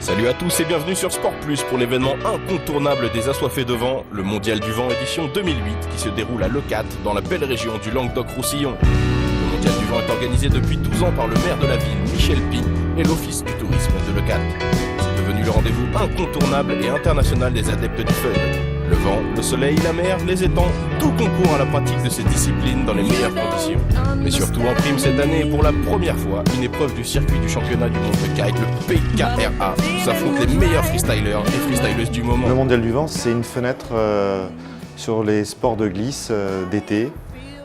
Salut à tous et bienvenue sur Sport Plus pour l'événement incontournable des assoiffés de vent, le Mondial du Vent édition 2008 qui se déroule à Leucate dans la belle région du Languedoc-Roussillon. Le Mondial du Vent est organisé depuis 12 ans par le maire de la ville, Michel Py, et l'Office du tourisme de Leucate. C'est devenu le rendez-vous incontournable et international des adeptes du fun. Le vent, le soleil, la mer, les étangs, tout concourt à la pratique de ces disciplines dans les meilleures conditions. Mais surtout en prime cette année, pour la première fois, une épreuve du circuit du championnat du monde de kite, le PKRA, où s'affrontent les meilleurs freestylers et freestyleuses du moment. Le Mondial du Vent, c'est une fenêtre sur les sports de glisse d'été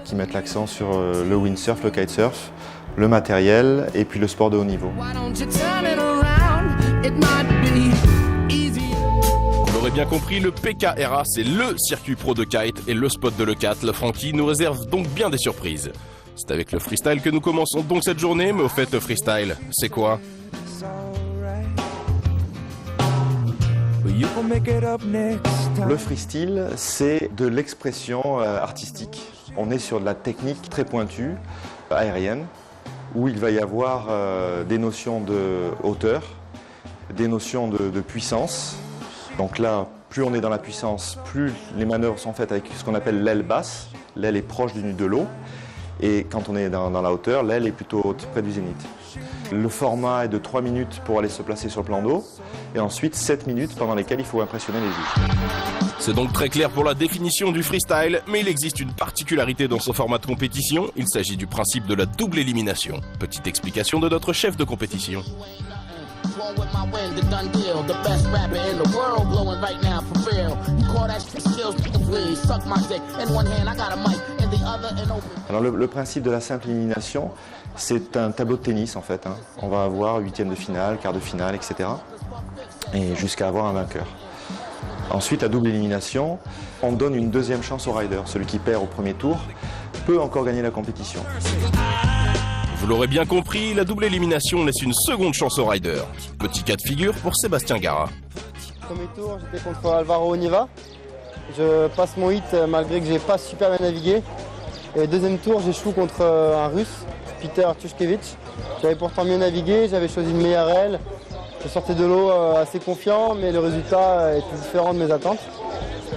qui mettent l'accent sur le windsurf, le kitesurf, le matériel et puis le sport de haut niveau. Vous l'aurez bien compris, le PKRA, c'est le circuit pro de kite et le spot de Leucate. Le Francky nous réserve donc bien des surprises. C'est avec le freestyle que nous commençons donc cette journée, mais au fait, le freestyle, c'est quoi ? Le freestyle, c'est de l'expression artistique. On est sur de la technique très pointue, aérienne, où il va y avoir des notions de hauteur, des notions de puissance. Donc là, plus on est dans la puissance, plus les manœuvres sont faites avec ce qu'on appelle l'aile basse. L'aile est proche de l'eau. Et quand on est dans la hauteur, l'aile est plutôt haute, près du zénith. Le format est de 3 minutes pour aller se placer sur le plan d'eau. Et ensuite 7 minutes pendant lesquelles il faut impressionner les juges. C'est donc très clair pour la définition du freestyle, mais il existe une particularité dans ce format de compétition. Il s'agit du principe de la double élimination. Petite explication de notre chef de compétition. Alors le principe de la simple élimination, c'est un tableau de tennis en fait. On va avoir huitième de finale, quart de finale, etc. Et jusqu'à avoir un vainqueur. Ensuite, à double élimination, on donne une deuxième chance au rider. Celui qui perd au premier tour peut encore gagner la compétition. Vous l'aurez bien compris, la double élimination laisse une seconde chance au rider. Petit cas de figure pour Sébastien Gara. Premier tour, j'étais contre Alvaro Oniva. Je passe mon hit malgré que j'ai pas super bien navigué. Et deuxième tour, j'échoue contre un russe, Peter Tushkevich. J'avais pourtant mieux navigué, j'avais choisi une meilleure aile. Je sortais de l'eau assez confiant, mais le résultat était différent de mes attentes.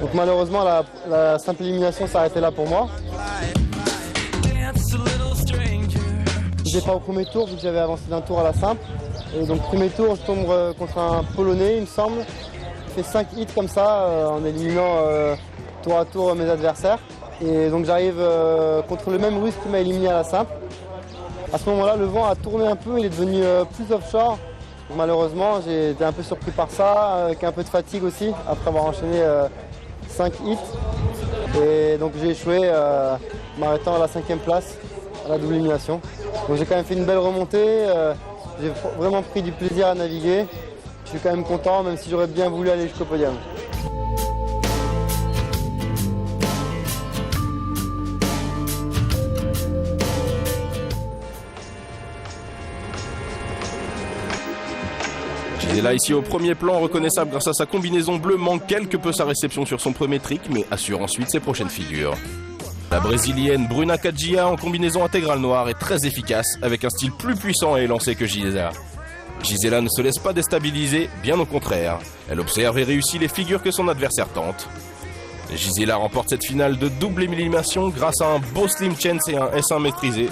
Donc malheureusement, la simple élimination s'est arrêtée là pour moi. Je n'étais pas au premier tour vu que j'avais avancé d'un tour à la simple. Et donc premier tour, je tombe contre un Polonais, il me semble. Je fais 5 hits comme ça en éliminant tour à tour mes adversaires. Et donc j'arrive contre le même russe qui m'a éliminé à la simple. À ce moment-là, le vent a tourné un peu, il est devenu plus offshore. Donc, malheureusement, j'ai été un peu surpris par ça, avec un peu de fatigue aussi, après avoir enchaîné 5 hits. Et donc j'ai échoué, m'arrêtant à la 5e place, à la double élimination. Donc j'ai quand même fait une belle remontée, j'ai vraiment pris du plaisir à naviguer. Je suis quand même content, même si j'aurais bien voulu aller jusqu'au podium. Gisela, ici au premier plan, reconnaissable grâce à sa combinaison bleue, manque quelque peu sa réception sur son premier trick, mais assure ensuite ses prochaines figures. La brésilienne Bruna Kadjia en combinaison intégrale noire est très efficace, avec un style plus puissant et élancé que Gisela. Gisela ne se laisse pas déstabiliser, bien au contraire. Elle observe et réussit les figures que son adversaire tente. Gisela remporte cette finale de double élimination grâce à un beau slim chance et un S1 maîtrisé.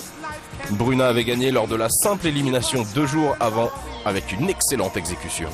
Bruna avait gagné lors de la simple élimination 2 jours avant, avec une excellente exécution.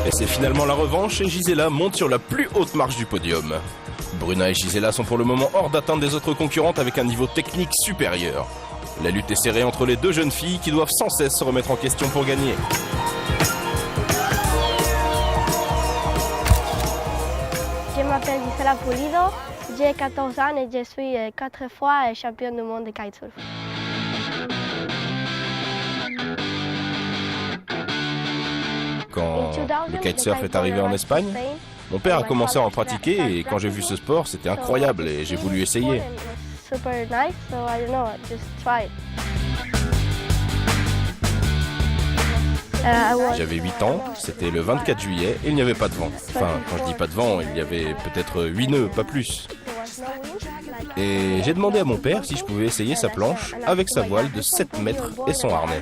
Et c'est finalement la revanche et Gisela monte sur la plus haute marche du podium. Bruna et Gisela sont pour le moment hors d'atteinte des autres concurrentes avec un niveau technique supérieur. La lutte est serrée entre les deux jeunes filles qui doivent sans cesse se remettre en question pour gagner. Je m'appelle Gisela Pulido, j'ai 14 ans et je suis 4 fois championne du monde de kitesurf. Quand le kitesurf est arrivé en Espagne, mon père a commencé à en pratiquer et quand j'ai vu ce sport, c'était incroyable et j'ai voulu essayer. J'avais 8 ans, c'était le 24 juillet et il n'y avait pas de vent. Enfin, quand je dis pas de vent, il y avait peut-être 8 nœuds, pas plus. Et j'ai demandé à mon père si je pouvais essayer sa planche avec sa voile de 7 mètres et son harnais.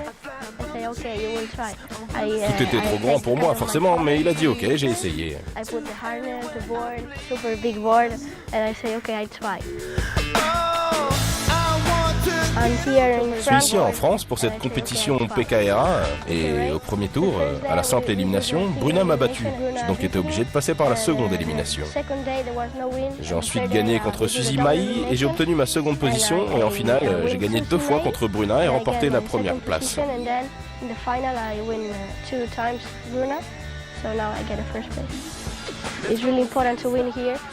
Tout était trop grand pour moi forcément, mais il a dit ok, j'ai essayé. Je suis ici en France pour cette compétition PKRA et au premier tour, à la simple élimination, Bruna m'a battu. J'ai donc été obligé de passer par la seconde élimination. J'ai ensuite gagné contre Suzy Maï et j'ai obtenu ma seconde position et en finale, j'ai gagné 2 fois contre Bruna et remporté la première place.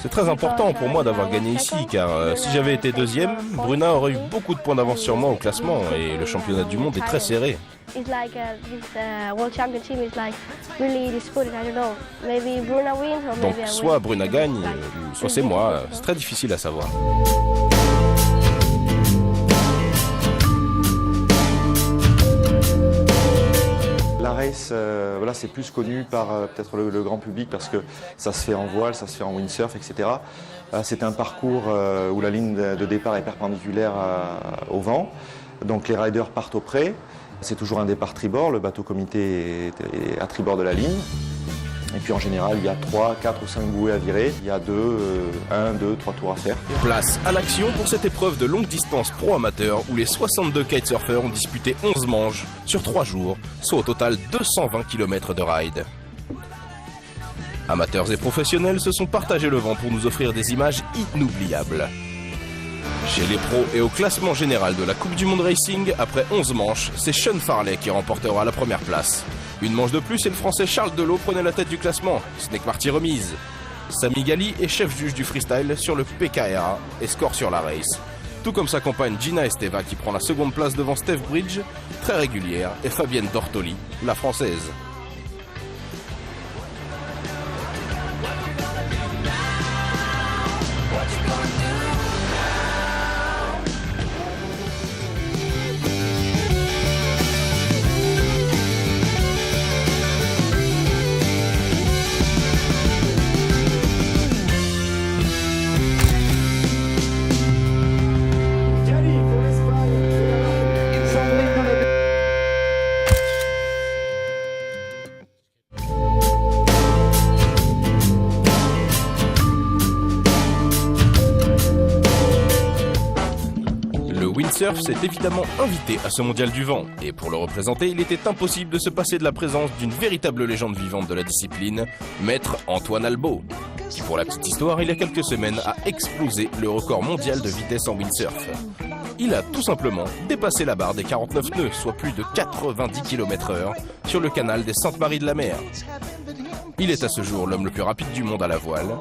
C'est très important pour moi d'avoir gagné ici car si j'avais été deuxième, Bruna aurait eu beaucoup de points d'avance sur moi au classement et le championnat du monde est très serré. Donc soit Bruna gagne, soit c'est moi, c'est très difficile à savoir. La race, voilà, c'est plus connu par peut-être le grand public parce que ça se fait en voile, ça se fait en windsurf, etc. C'est un parcours où la ligne de départ est perpendiculaire au vent. Donc les riders partent au près. C'est toujours un départ tribord, le bateau comité est à tribord de la ligne. Et puis en général, il y a 3, 4 ou 5 bouées à virer. Il y a 1, 2, 3 tours à faire. Place à l'action pour cette épreuve de longue distance pro-amateur où les 62 kitesurfers ont disputé 11 manches sur 3 jours, soit au total 220 km de ride. Amateurs et professionnels se sont partagés le vent pour nous offrir des images inoubliables. Chez les pros et au classement général de la Coupe du Monde Racing, après 11 manches, c'est Sean Farley qui remportera la première place. Une manche de plus et le français Charles Delot prenait la tête du classement. Ce n'est que partie remise. Sami Ghali est chef juge du freestyle sur le PKRA et score sur la race. Tout comme sa compagne Gina Esteva qui prend la seconde place devant Steph Bridge, très régulière, et Fabienne Dortoli, la française. Le windsurf s'est évidemment invité à ce mondial du vent, et pour le représenter, il était impossible de se passer de la présence d'une véritable légende vivante de la discipline, Maître Antoine Albaut, qui pour la petite histoire, il y a quelques semaines, a explosé le record mondial de vitesse en windsurf. Il a tout simplement dépassé la barre des 49 nœuds, soit plus de 90 km/h, sur le canal des Saintes-Maries de la Mer. Il est à ce jour l'homme le plus rapide du monde à la voile.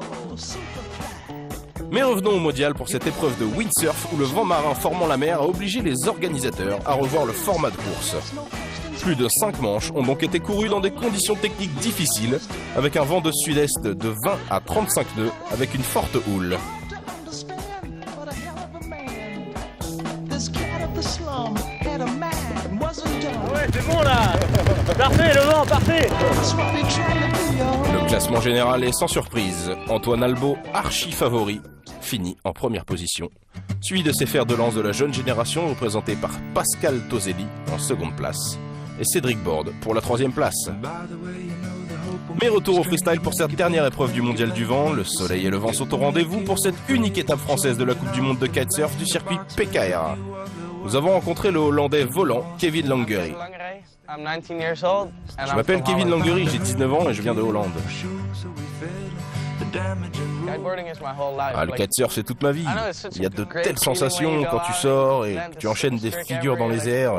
Mais revenons au mondial pour cette épreuve de windsurf où le vent marin formant la mer a obligé les organisateurs à revoir le format de course. Plus de 5 manches ont donc été courues dans des conditions techniques difficiles, avec un vent de sud-est de 20 à 35 nœuds, avec une forte houle. Ouais, c'est bon là. Parfait, le vent, parfait. Le classement général est sans surprise. Antoine Albaut, archi favori, finit en première position, suivi de ses fers de lance de la jeune génération représentés par Pascal Toselli en seconde place et Cédric Borde pour la troisième place. Mais retour au freestyle pour cette dernière épreuve du mondial du vent. Le soleil et le vent sont au rendez-vous pour cette unique étape française de la Coupe du Monde de kitesurf du circuit PKRA. Nous avons rencontré le Hollandais volant Kevin Langery. Je m'appelle Kevin Langery, j'ai 19 ans et je viens de Hollande. Ah, le kitesurf, c'est toute ma vie. Il y a de telles sensations quand tu sors et que tu enchaînes des figures dans les airs.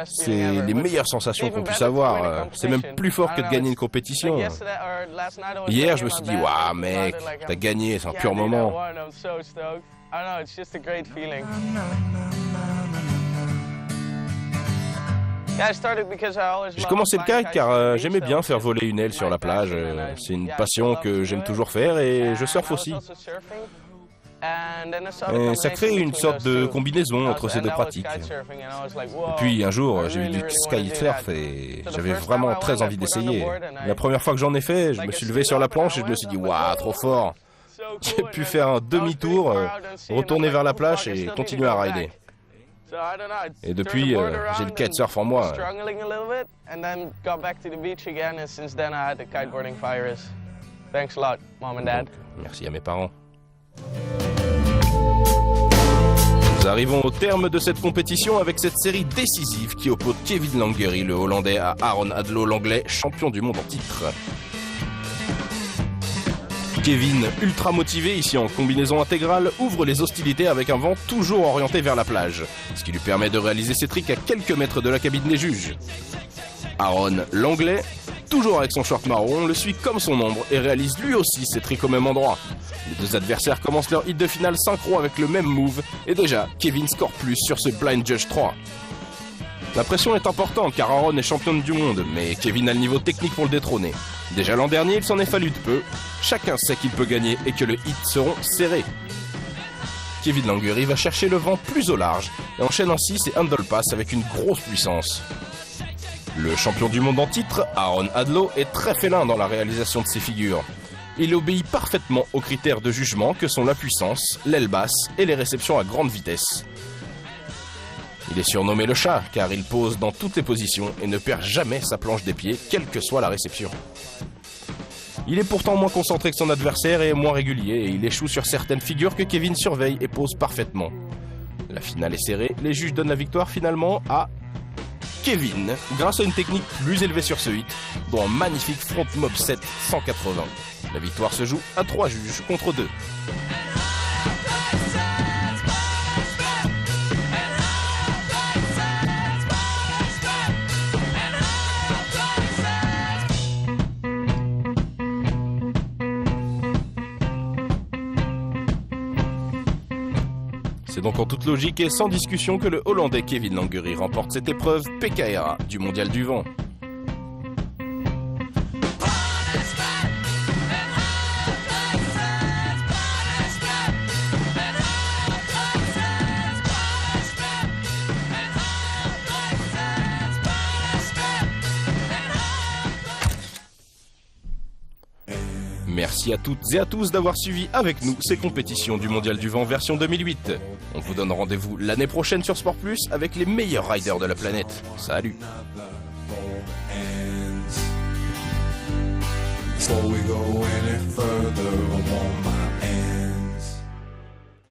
C'est les meilleures sensations qu'on puisse avoir. C'est même plus fort que de gagner une compétition. Hier, je me suis dit, waouh, mec, t'as gagné, c'est un pur moment. J'ai commencé le kite car j'aimais bien faire voler une aile sur la plage. C'est une passion que j'aime toujours faire et je surfe aussi. Et ça crée une sorte de combinaison entre ces deux pratiques. Et puis un jour, j'ai vu du kitesurf et j'avais vraiment très envie d'essayer. La première fois que j'en ai fait, je me suis levé sur la planche et je me suis dit, waouh, trop fort. J'ai pu faire un demi-tour, retourner vers la plage et continuer à rider. Et depuis, j'ai le kitesurf en moi. Merci à mes parents. Nous arrivons au terme de cette compétition avec cette série décisive qui oppose Kevin Langery, le Hollandais, à Aaron Adlo, l'Anglais, champion du monde en titre. Kevin, ultra motivé ici en combinaison intégrale, ouvre les hostilités avec un vent toujours orienté vers la plage, ce qui lui permet de réaliser ses tricks à quelques mètres de la cabine des juges. Aaron, l'Anglais, toujours avec son short marron, le suit comme son ombre et réalise lui aussi ses tricks au même endroit. Les deux adversaires commencent leur hit de finale synchro avec le même move et déjà, Kevin score plus sur ce Blind Judge 3. La pression est importante car Aaron est champion du monde, mais Kevin a le niveau technique pour le détrôner. Déjà l'an dernier, il s'en est fallu de peu. Chacun sait qu'il peut gagner et que les hits seront serrés. Kevin Langery va chercher le vent plus au large et enchaîne ainsi ses handle pass avec une grosse puissance. Le champion du monde en titre, Aaron Adlo, est très félin dans la réalisation de ses figures. Il obéit parfaitement aux critères de jugement que sont la puissance, l'aile basse et les réceptions à grande vitesse. Il est surnommé le chat car il pose dans toutes les positions et ne perd jamais sa planche des pieds, quelle que soit la réception. Il est pourtant moins concentré que son adversaire et moins régulier et il échoue sur certaines figures que Kevin surveille et pose parfaitement. La finale est serrée, les juges donnent la victoire finalement à Kevin grâce à une technique plus élevée sur ce hit, dont un magnifique front mob 7 180. La victoire se joue à 3 juges contre 2. C'est donc en toute logique et sans discussion que le Hollandais Kevin Langery remporte cette épreuve PKRA du Mondial du Vent. Merci à toutes et à tous d'avoir suivi avec nous ces compétitions du Mondial du Vent version 2008. On vous donne rendez-vous l'année prochaine sur Sport Plus avec les meilleurs riders de la planète. Salut! Before we go any further